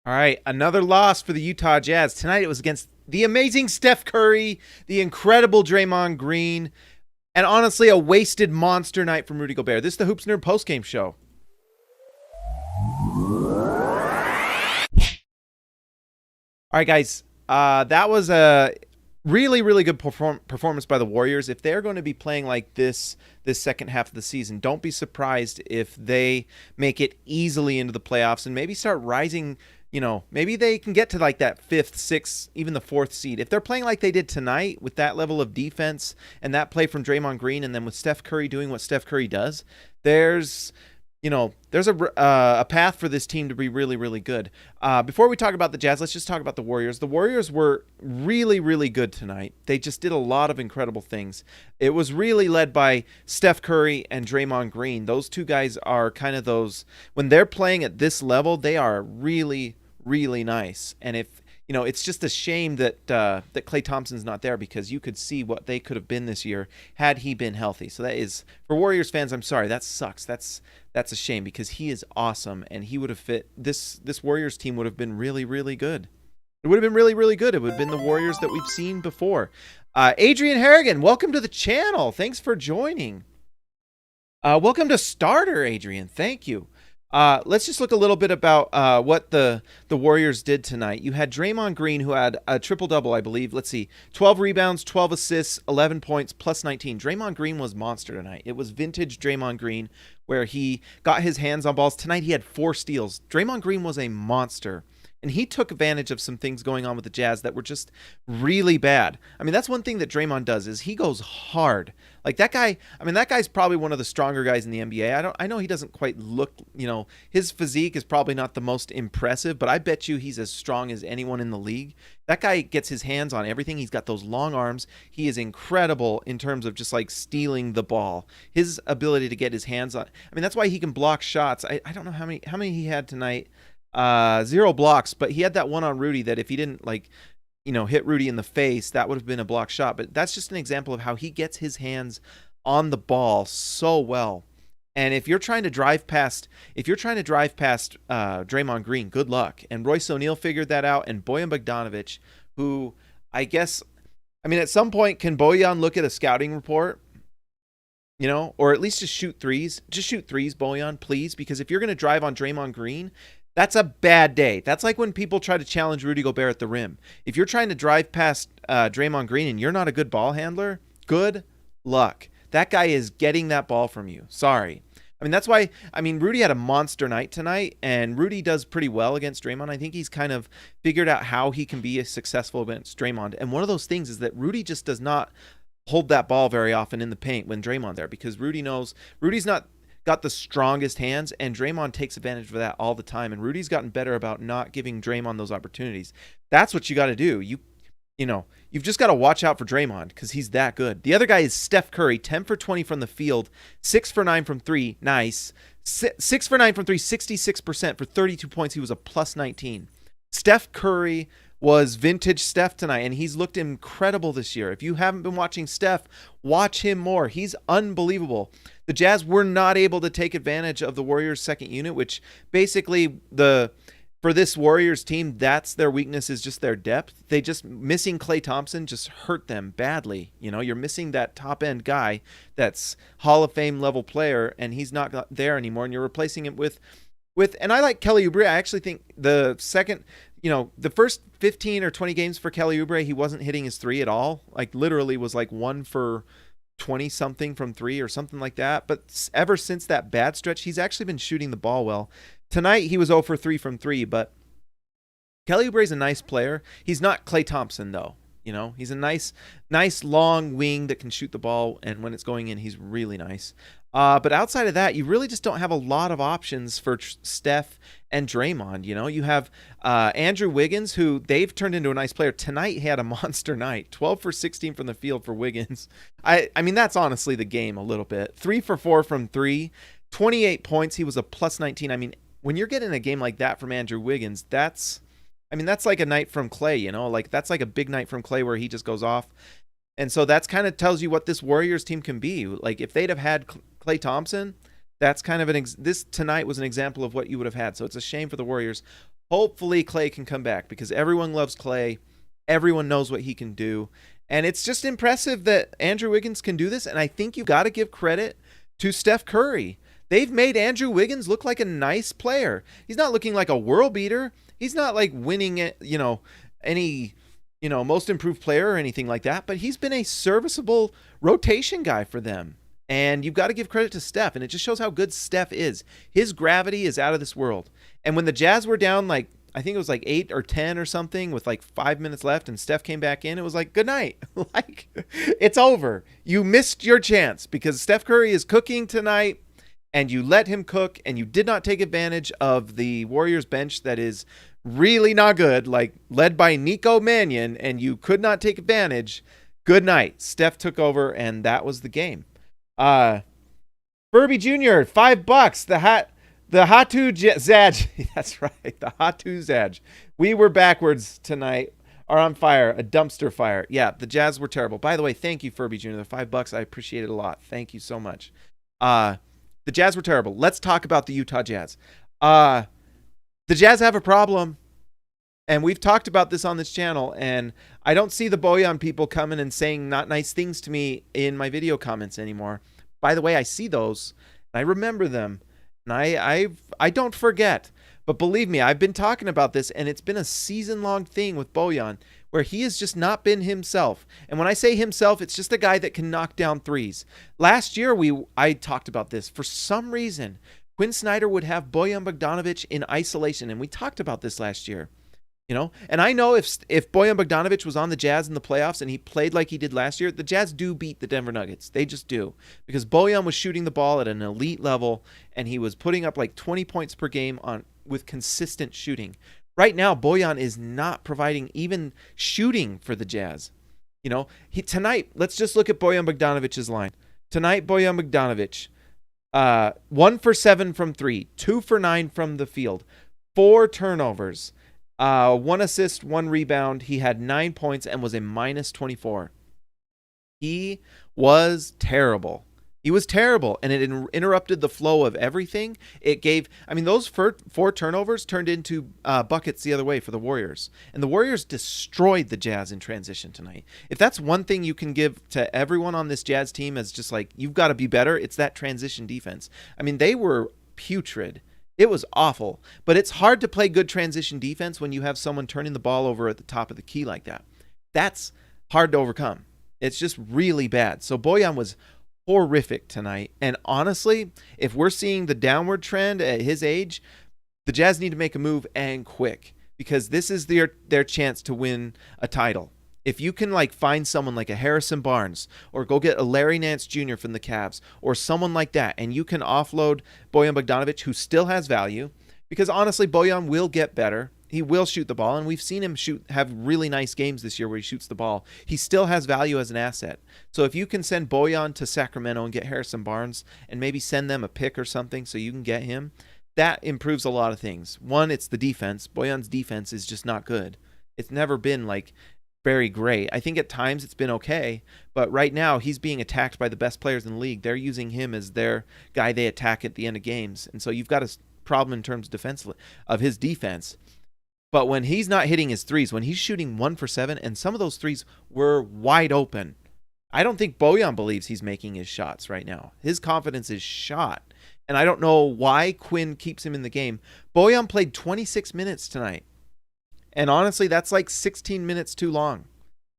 All right, another loss for the Utah Jazz. Tonight it was against the amazing Steph Curry, the incredible Draymond Green, and honestly a wasted monster night from Rudy Gobert. This is the Hoops Nerd postgame show. All right, guys, that was a really good performance by the Warriors. If they're going to be playing like this second half of the season, don't be surprised if they make it easily into the playoffs and maybe start rising. Maybe they can get to like that fifth, sixth, even the fourth seed. If they're playing like they did tonight with that level of defense and that play from Draymond Green, and then with Steph Curry doing what Steph Curry does, there's a path for this team to be really good. Before we talk about the Jazz, let's just talk about the Warriors. The Warriors were really good tonight. They just did a lot of incredible things. It was really led by Steph Curry and Draymond Green. Those two guys are kind of those, when they're playing at this level, they are really nice. And if it's just a shame that Klay Thompson's not there, because you could see what they could have been this year had he been healthy. So that is, for Warriors fans, I'm sorry, that sucks. That's a shame, because he is awesome and he would have fit this Warriors team would have been really good. It would have been really good. It would have been the Warriors that we've seen before. Adrian Harrigan, welcome to the channel. Thanks for joining. Welcome to Starter, Adrian. Thank you. Let's just look a little bit about what the Warriors did tonight. You had Draymond Green, who had a triple-double, I believe. Let's see, 12 rebounds, 12 assists, 11 points, plus 19. Draymond Green was monster tonight. It was vintage Draymond Green, where he got his hands on balls. Tonight he had 4 steals. Draymond Green was a monster, and he took advantage of some things going on with the Jazz that were just really bad. I mean, that's one thing that Draymond does, is he goes hard. Like that guy, that guy's probably one of the stronger guys in the NBA. I know he doesn't quite look, his physique is probably not the most impressive, but I bet you he's as strong as anyone in the league. That guy gets his hands on everything. He's got those long arms. He is incredible in terms of just like stealing the ball. His ability to get his hands on, that's why he can block shots. I don't know how many he had tonight. 0 blocks, but he had that one on Rudy that if he didn't hit Rudy in the face, that would have been a block shot. But that's just an example of how he gets his hands on the ball so well. And if you're trying to drive past Draymond Green, good luck. And Royce O'Neal figured that out, and Bojan Bogdanovic, who I guess, at some point, can Bojan look at a scouting report? Or at least just shoot threes. Just shoot threes, Bojan, please, because if you're going to drive on Draymond Green, that's a bad day. That's like when people try to challenge Rudy Gobert at the rim. If you're trying to drive past Draymond Green and you're not a good ball handler, good luck. That guy is getting that ball from you. Sorry. That's why, Rudy had a monster night tonight, and Rudy does pretty well against Draymond. I think he's kind of figured out how he can be successful against Draymond. And one of those things is that Rudy just does not hold that ball very often in the paint when Draymond's there, because Rudy knows Rudy's not got the strongest hands, and Draymond takes advantage of that all the time. And Rudy's gotten better about not giving Draymond those opportunities. That's what you got to do. You've just got to watch out for Draymond, because he's that good. The other guy is Steph Curry, 10 for 20 from the field, 6 for 9 from 3. Nice. 6 for 9 from 3, 66% for 32 points. He was a plus 19. Steph Curry was vintage Steph tonight, and he's looked incredible this year. If you haven't been watching Steph, watch him more. He's unbelievable. The Jazz were not able to take advantage of the Warriors' second unit, which basically for this Warriors team, that's their weakness, is just their depth. They just missing Klay Thompson just hurt them badly. You're missing that top end guy that's Hall of Fame level player, and he's not there anymore, and you're replacing him with and I like Kelly Oubre. I actually think the first 15 or 20 games for Kelly Oubre, he wasn't hitting his 3 at all. Like literally was like 1 for 20 something from 3 or something like that. But ever since that bad stretch, he's actually been shooting the ball well. Tonight he was 0 for 3 from 3, but Kelly Oubre's a nice player. He's not Klay Thompson though. He's a nice long wing that can shoot the ball, and when it's going in, he's really nice. But outside of that, you really just don't have a lot of options for Steph and Draymond. You have Andrew Wiggins, who they've turned into a nice player. Tonight he had a monster night, 12 for 16 from the field for Wiggins. That's honestly the game a little bit. 3 for 4 from 3, 28 points. He was a plus 19. When you're getting a game like that from Andrew Wiggins, that's like a night from Klay, like that's like a big night from Klay where he just goes off. And so that's kind of tells you what this Warriors team can be. Like if they'd have had Klay Thompson, that's kind of this tonight was an example of what you would have had. So it's a shame for the Warriors. Hopefully Clay can come back because everyone loves Clay. Everyone knows what he can do. And it's just impressive that Andrew Wiggins can do this. And I think you've got to give credit to Steph Curry. They've made Andrew Wiggins look like a nice player. He's not looking like a world beater. He's not like winning it, any, most improved player or anything like that. But he's been a serviceable rotation guy for them. And you've got to give credit to Steph. And it just shows how good Steph is. His gravity is out of this world. And when the Jazz were down, I think it was 8 or 10 or something with 5 minutes left and Steph came back in, it was like, good night. It's over. You missed your chance because Steph Curry is cooking tonight and you let him cook and you did not take advantage of the Warriors bench that is really not good, led by Nico Mannion, and you could not take advantage. Good night. Steph took over and that was the game. Furby Jr., $5. The Hatu Zaj. That's right. The Hatu Zaj. We were backwards tonight. Are on fire. A dumpster fire. Yeah, the Jazz were terrible. By the way, thank you, Furby Jr. The $5. I appreciate it a lot. Thank you so much. The Jazz were terrible. Let's talk about the Utah Jazz. The Jazz have a problem. And we've talked about this on this channel. And I don't see the Bojan people coming and saying not nice things to me in my video comments anymore. By the way, I see those. And I remember them. And I don't forget. But believe me, I've been talking about this, and it's been a season-long thing with Bojan where he has just not been himself. And when I say himself, it's just a guy that can knock down threes. Last year, I talked about this. For some reason, Quinn Snyder would have Bojan Bogdanovic in isolation, and we talked about this last year. And I know if Bojan Bogdanovic was on the Jazz in the playoffs and he played like he did last year, the Jazz do beat the Denver Nuggets. They just do. Because Bojan was shooting the ball at an elite level and he was putting up 20 points per game with consistent shooting. Right now, Bojan is not providing even shooting for the Jazz. Tonight, let's just look at Bojan Bogdanovic's line. Tonight, Bojan Bogdanovic, 1 for 7 from 3, 2 for 9 from the field, 4 turnovers. 1 assist, 1 rebound. He had 9 points and was a -24. He was terrible. He was terrible, and it interrupted the flow of everything. It gave, those 4 turnovers turned into buckets the other way for the Warriors. And the Warriors destroyed the Jazz in transition tonight. If that's one thing you can give to everyone on this Jazz team as just you've got to be better, it's that transition defense. They were putrid. It was awful, but it's hard to play good transition defense when you have someone turning the ball over at the top of the key like that. That's hard to overcome. It's just really bad. So Bojan was horrific tonight. And honestly, if we're seeing the downward trend at his age, the Jazz need to make a move and quick because this is their chance to win a title. If you can find someone like a Harrison Barnes or go get a Larry Nance Jr. from the Cavs or someone like that, and you can offload Bojan Bogdanovic, who still has value, because honestly, Bojan will get better. He will shoot the ball, and we've seen him have really nice games this year where he shoots the ball. He still has value as an asset. So if you can send Bojan to Sacramento and get Harrison Barnes and maybe send them a pick or something so you can get him, that improves a lot of things. One, it's the defense. Bojan's defense is just not good. It's never been very great. I think at times it's been okay, but right now he's being attacked by the best players in the league. They're using him as their guy they attack at the end of games. And so you've got a problem in terms of his defense. But when he's not hitting his threes, when he's shooting 1 for 7, and some of those threes were wide open, I don't think Bojan believes he's making his shots right now. His confidence is shot. And I don't know why Quinn keeps him in the game. Bojan played 26 minutes tonight. And honestly, that's 16 minutes too long.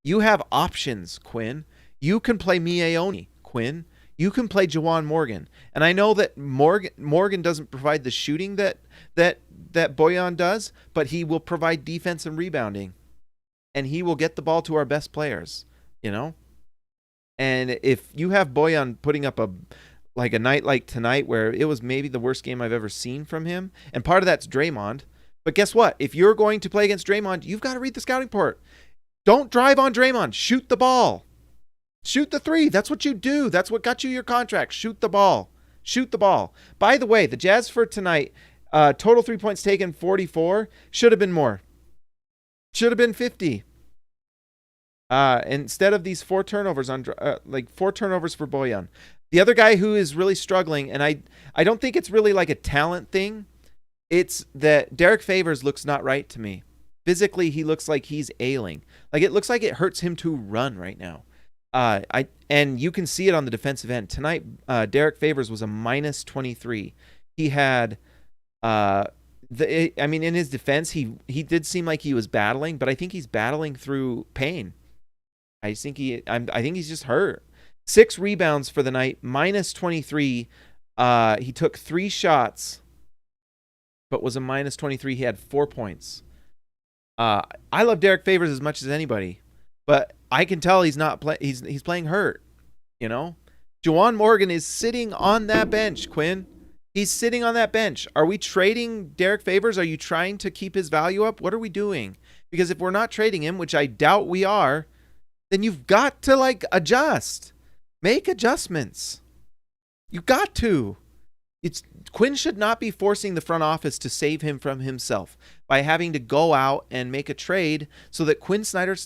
You have options, Quinn. You can play Miaoni, Quinn. You can play Juwan Morgan. And I know that Morgan doesn't provide the shooting that Bojan does, but he will provide defense and rebounding. And he will get the ball to our best players, And if you have Bojan putting up a night like tonight where it was maybe the worst game I've ever seen from him, and part of that's Draymond. But guess what? If you're going to play against Draymond, you've got to read the scouting report. Don't drive on Draymond. Shoot the ball. Shoot the 3. That's what you do. That's what got you your contract. Shoot the ball. Shoot the ball. By the way, the Jazz for tonight, total 3 points taken, 44. Should have been more. Should have been 50. Instead of these 4 turnovers 4 turnovers for Bojan. The other guy who is really struggling, and I don't think it's really a talent thing, It's that Derrick Favors looks not right to me. Physically, he looks like he's ailing. Like it looks like it hurts him to run right now. And you can see it on the defensive end tonight. Derrick Favors was a minus 23. He had in his defense, he did seem like he was battling, but I think he's battling through pain. I think he's just hurt. 6 rebounds for the night, minus 23. He took 3 shots, but was a minus 23. He had 4 points. I love Derrick Favors as much as anybody, but I can tell he's not he's playing hurt. You know, Juwan Morgan is sitting on that bench. Quinn, he's sitting on that bench. Are we trading Derrick Favors? Are you trying to keep his value up? What are we doing? Because if we're not trading him, which I doubt we are, then you've got to adjust, make adjustments. You got to. Quinn should not be forcing the front office to save him from himself by having to go out and make a trade so that Quinn Snyder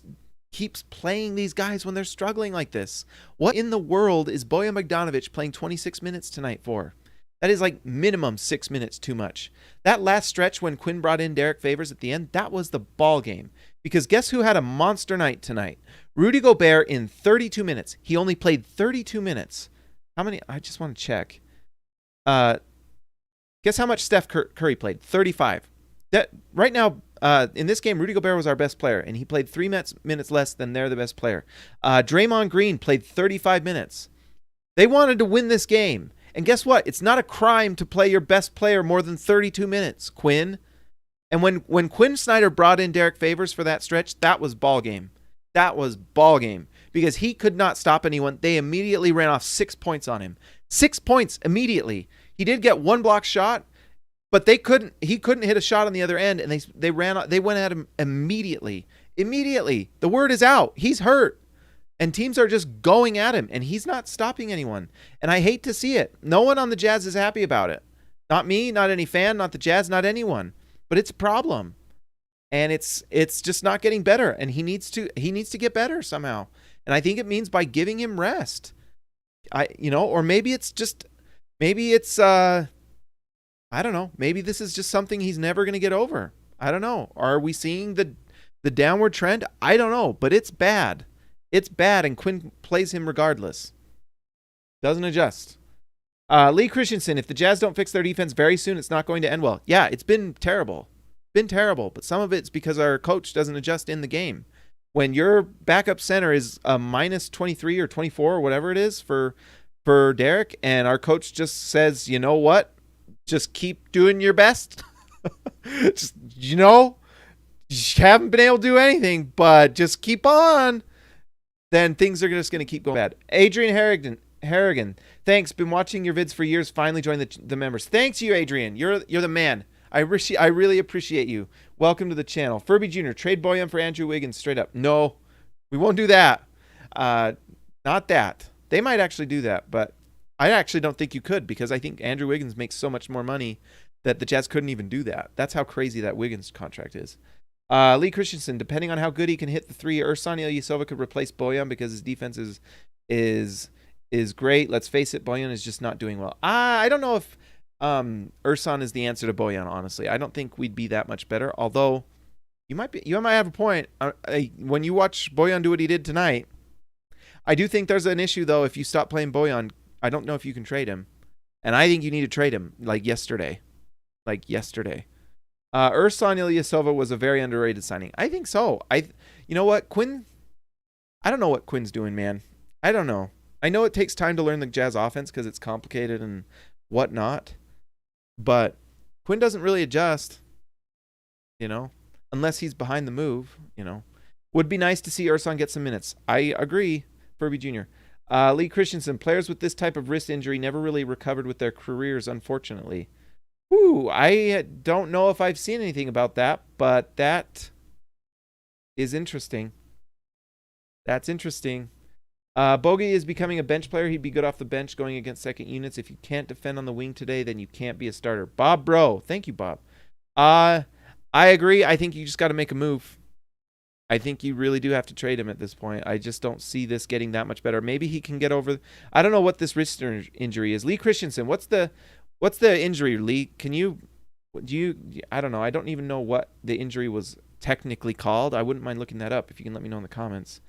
keeps playing these guys when they're struggling like this. What in the world is Bojan Bogdanovic playing 26 minutes tonight for? That is minimum 6 minutes too much. That last stretch when Quinn brought in Derrick Favors at the end, that was the ball game. Because guess who had a monster night tonight? Rudy Gobert in 32 minutes. He only played 32 minutes. How many? I just want to check. Guess how much Steph Curry played? 35. That right now, in this game, Rudy Gobert was our best player, and he played 3 minutes less than they're the best player. Draymond Green played 35 minutes. They wanted to win this game. And guess what? It's not a crime to play your best player more than 32 minutes, Quinn. And when Quinn Snyder brought in Derrick Favors for that stretch, that was ball game. That was ball game. Because he could not stop anyone. They immediately ran off 6 points on him. 6 points immediately. He did get 1 block shot, but he couldn't hit a shot on the other end, and they went at him immediately. Immediately. The word is out. He's hurt. And teams are just going at him, and he's not stopping anyone. And I hate to see it. No one on the Jazz is happy about it. Not me, not any fan, not the Jazz, not anyone. But it's a problem. And it's just not getting better, and he needs to get better somehow. And I think it means by giving him rest. Or maybe it's I don't know. Maybe this is just something he's never going to get over. I don't know. Are we seeing the downward trend? I don't know, but it's bad. It's bad, and Quinn plays him regardless. Doesn't adjust. Lee Christensen, if the Jazz don't fix their defense very soon, it's not going to end well. Yeah, it's been terrible. But some of it's because our coach doesn't adjust in the game. When your backup center is a minus 23 or 24 or whatever it is for Derrick, and our coach just says, you know what? Just keep doing your best. Just, you haven't been able to do anything, but just keep on. Then things are just going to keep going bad. Adrian Harrigan, thanks. Been watching your vids for years. Finally joined the members. Thanks you, Adrian. You're the man. I really appreciate you. Welcome to the channel. Furby Jr., trade Bojan for Andrew Wiggins straight up. No, we won't do that. Not that. They might actually do that, but I actually don't think you could, because I think Andrew Wiggins makes so much more money that the Jazz couldn't even do that. That's how crazy that Wiggins contract is. Lee Christensen, depending on how good he can hit the 3, Ersan Ilyasova could replace Bojan because his defense is great. Let's face it, Bojan is just not doing well. I don't know if Ersan is the answer to Bojan, honestly. I don't think we'd be that much better, although you might have a point. When you watch Bojan do what he did tonight, I do think there's an issue, though. If you stop playing Bojan, I don't know if you can trade him. And I think you need to trade him yesterday. Ersan Ilyasova was a very underrated signing. I think so. You know what, Quinn? I don't know what Quinn's doing, man. I don't know. I know it takes time to learn the Jazz offense because it's complicated and whatnot. But Quinn doesn't really adjust, unless he's behind the move, Would be nice to see Ersan get some minutes. I agree, Furby Jr. Lee Christensen, players with this type of wrist injury never really recovered with their careers, unfortunately. Ooh, I don't know if I've seen anything about that, but that is interesting. That's interesting. Bogey is becoming a bench player. He'd be good off the bench going against second units. If you can't defend on the wing today, then you can't be a starter. Bob Bro. Thank you, Bob. I agree. I think you just got to make a move. I think you really do have to trade him at this point. I just don't see this getting that much better. Maybe he can get over. I don't know what this wrist injury is. Lee Christensen, what's the injury, Lee? Can you Do you? I don't know. I don't even know what the injury was technically called. I wouldn't mind looking that up if you can let me know in the comments.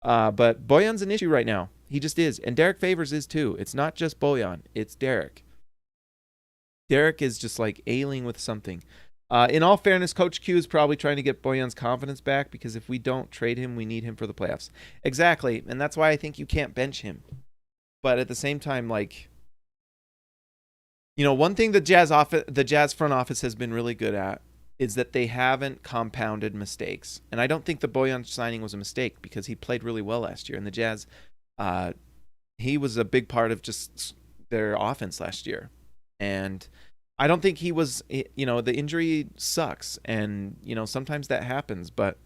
But Bojan's an issue right now. He just is. And Derrick Favors is too. It's not just Bojan. It's Derrick. Derrick is just like ailing with something. In all fairness, Coach Q is probably trying to get Bojan's confidence back because if we don't trade him, we need him for the playoffs. Exactly. And that's why I think you can't bench him. But at the same time, like, you know, one thing the Jazz front office has been really good at is that they haven't compounded mistakes. And I don't think the Bojan signing was a mistake because he played really well last year. And the Jazz, he was a big part of just their offense last year. And I don't think he was, you know, the injury sucks. And, you know, sometimes that happens. But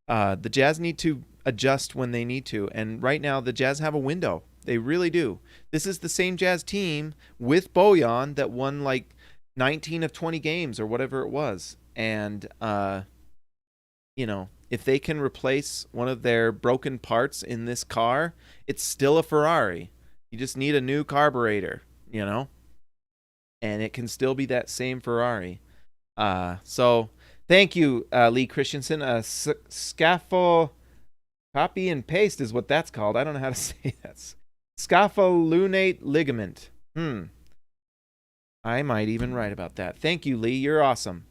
the Jazz need to adjust when they need to. And right now, the Jazz have a window. They really do. This is the same Jazz team with Bojan that won like 19 of 20 games or whatever it was. And, you know, if they can replace one of their broken parts in this car, it's still a Ferrari. You just need a new carburetor, you know, and it can still be that same Ferrari. So thank you, Lee Christensen. Scapho copy and paste is what that's called. I don't know how to say that. Scapholunate ligament. I might even write about that. Thank you, Lee. You're awesome.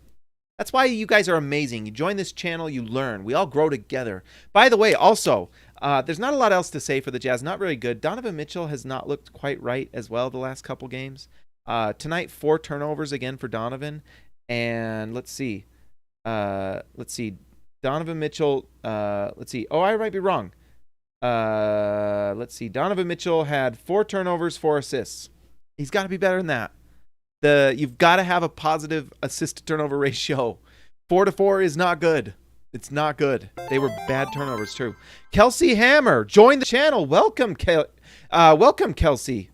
That's why you guys are amazing. You join this channel, you learn. We all grow together. By the way, also, there's not a lot else to say for the Jazz. Not very good. Donovan Mitchell has not looked quite right as well the last couple games. Tonight, 4 turnovers again for Donovan. And let's see. Donovan Mitchell, let's see. Oh, I might be wrong. Let's see. Donovan Mitchell had 4 turnovers, 4 assists. He's got to be better than that. You've got to have a positive assist to turnover ratio. 4-4 is not good. It's not good. They were bad turnovers too. Kelsey Hammer joined the channel. Welcome, welcome, Kelsey.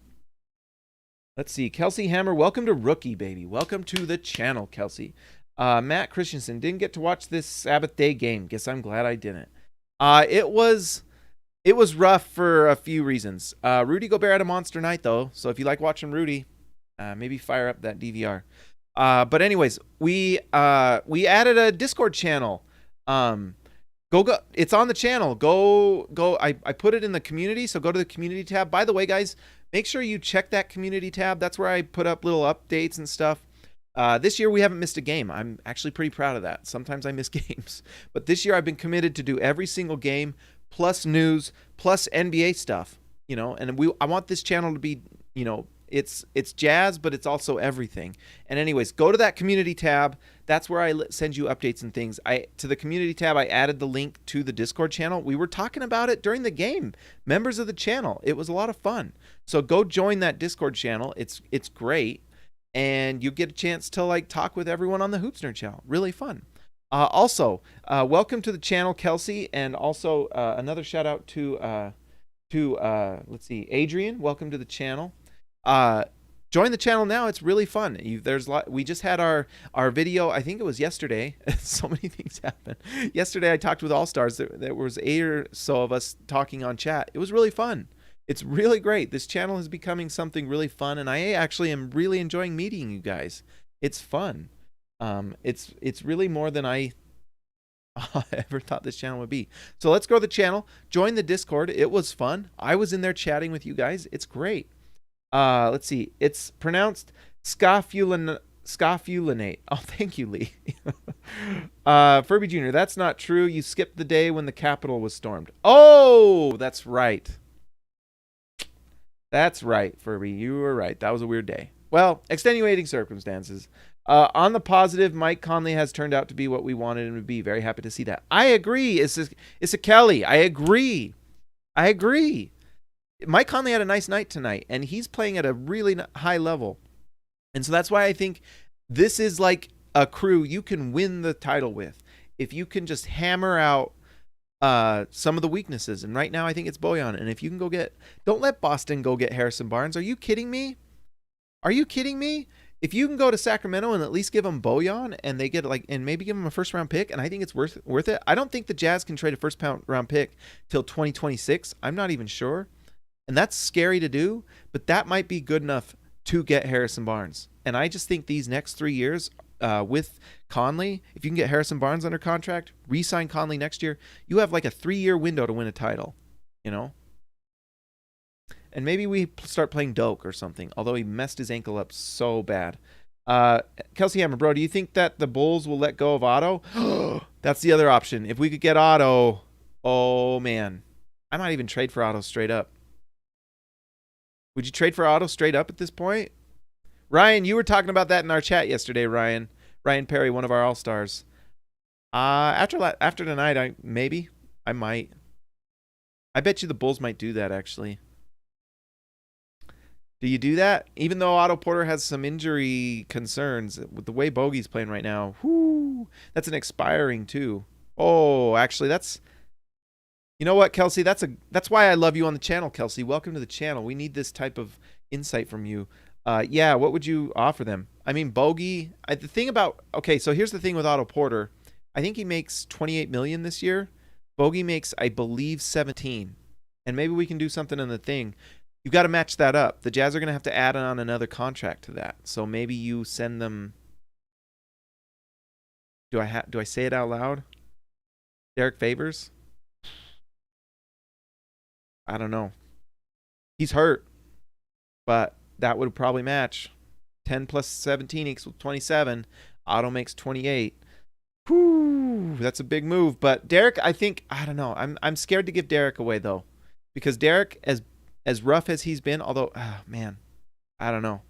Let's see. Kelsey Hammer, welcome to Rookie, baby. Welcome to the channel, Kelsey. Matt Christensen, didn't get to watch this Sabbath day game. Guess I'm glad I didn't. It was rough for a few reasons. Rudy Gobert had a monster night, though. So if you like watching Rudy, maybe fire up that DVR. But anyways, we added a Discord channel. Go. It's on the channel. Go. I put it in the community. So go to the community tab. By the way, guys, make sure you check that community tab. That's where I put up little updates and stuff. This year we haven't missed a game. I'm actually pretty proud of that. Sometimes I miss games, but this year I've been committed to do every single game, plus news, plus NBA stuff. You know, and I want this channel to be, you know, it's Jazz, but it's also everything. And anyways, go to that community tab. That's where I send you updates and things. To the community tab, I added the link to the Discord channel. We were talking about it during the game. Members of the channel. It was a lot of fun. So go join that Discord channel. It's great. And you get a chance to like talk with everyone on the Hoopsner channel. Really fun. Also, welcome to the channel, Kelsey, and also another shout out to let's see, Adrian. Welcome to the channel. Join the channel now. It's really fun. We just had our video. I think it was yesterday. So many things happened. Yesterday, I talked with All Stars. There was 8 or so of us talking on chat. It was really fun. It's really great. This channel is becoming something really fun, and I actually am really enjoying meeting you guys. It's fun. It's really more than I ever thought this channel would be. So let's go to the channel. Join the Discord. It was fun. I was in there chatting with you guys. It's great. Let's see. It's pronounced scaphulinate. Oh, thank you, Lee. Furby Jr., that's not true. You skipped the day when the Capitol was stormed. Oh, that's right. That's right, Furby. You were right. That was a weird day. Well, extenuating circumstances. On the positive, Mike Conley has turned out to be what we wanted him to be. Very happy to see that. I agree. It's a Kelly. I agree. Mike Conley had a nice night tonight, and he's playing at a really high level. And so that's why I think this is like a crew you can win the title with. If you can just hammer out some of the weaknesses. And right now I think it's Bojan. And if you can don't let Boston go get Harrison Barnes. Are you kidding me? If you can go to Sacramento and at least give them Bojan and they get and maybe give them a first round pick, and I think it's worth it. I don't think the Jazz can trade a first round pick till 2026. I'm not even sure. And that's scary to do, but that might be good enough to get Harrison Barnes. And I just think these next 3 years with Conley, if you can get Harrison Barnes under contract, re-sign Conley next year, you have like a 3-year window to win a title, you know? And maybe we start playing Doak or something, although he messed his ankle up so bad. Kelsey Hammer, bro, do you think that the Bulls will let go of Otto? That's the other option. If we could get Otto, oh, man. I might even trade for Otto straight up. Would you trade for Otto straight up at this point? Ryan, you were talking about that in our chat yesterday, Ryan. Ryan Perry, one of our All-Stars. After tonight, I might. I bet you the Bulls might do that, actually. Do you do that? Even though Otto Porter has some injury concerns, with the way Bogey's playing right now, that's an expiring too. Oh, actually, you know what, Kelsey? That's why I love you on the channel, Kelsey. Welcome to the channel. We need this type of insight from you. Yeah, what would you offer them? I mean, Bogey. So here's the thing with Otto Porter. I think he makes $28 million this year. Bogey makes, I believe, 17, and maybe we can do something in the thing. You've got to match that up. The Jazz are going to have to add on another contract to that. So maybe you send them. Do I say it out loud? Derrick Favors? I don't know. He's hurt, but that would probably match. 10 plus 17 equals 27. Otto makes 28. Whew, that's a big move. But Derrick, I don't know. I'm scared to give Derrick away though, because Derrick, as rough as he's been, although, man, I don't know.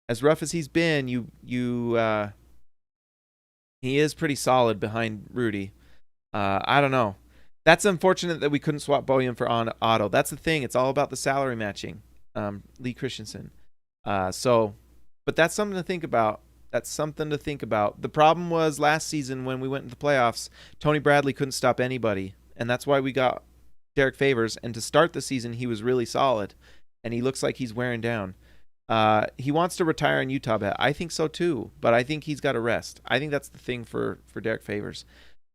As rough as he's been, he is pretty solid behind Rudy. I don't know. That's unfortunate that we couldn't swap Bojan for Otto. That's the thing. It's all about the salary matching. Lee Christensen. But that's something to think about. The problem was last season when we went into the playoffs, Tony Bradley couldn't stop anybody. And that's why we got Derrick Favors, and to start the season, he was really solid, and he looks like he's wearing down. He wants to retire in Utah bet. I think so too, but I think he's got to rest. I think that's the thing for Derrick Favors.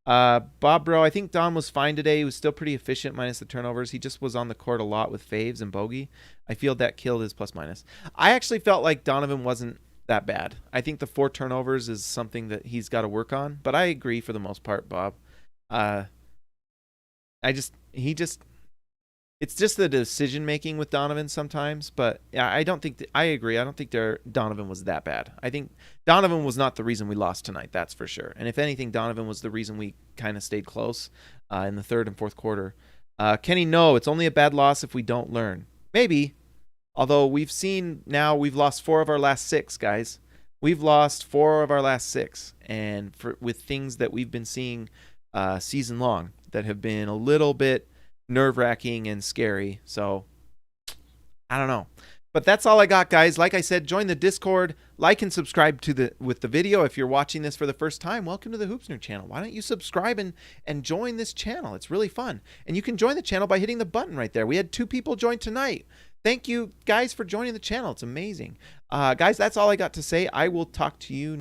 Bob, bro, I think Don was fine today. He was still pretty efficient minus the turnovers. He just was on the court a lot with Faves and Bogey. I feel that killed his plus minus. I actually felt like Donovan wasn't that bad. I think the 4 turnovers is something that he's got to work on, but I agree for the most part, Bob. It's just the decision making with Donovan sometimes, but yeah, I agree. I don't think Donovan was that bad. I think Donovan was not the reason we lost tonight. That's for sure. And if anything, Donovan was the reason we kind of stayed close in the third and fourth quarter. Kenny, no, it's only a bad loss if we don't learn. Maybe, although we've lost 4 of our last 6, guys. We've lost 4 of our last 6, and with things that we've been seeing season long that have been a little bit nerve-wracking and scary. So I don't know, but that's all I got, guys. Like I said, join the Discord, like and subscribe with the video. If you're watching this for the first time, welcome to the Hoopsner channel. Why don't you subscribe and join this channel? It's really fun, and you can join the channel by hitting the button right there. We had 2 people join tonight. Thank you guys for joining the channel. It's amazing. Guys, that's all I got to say. I will talk to you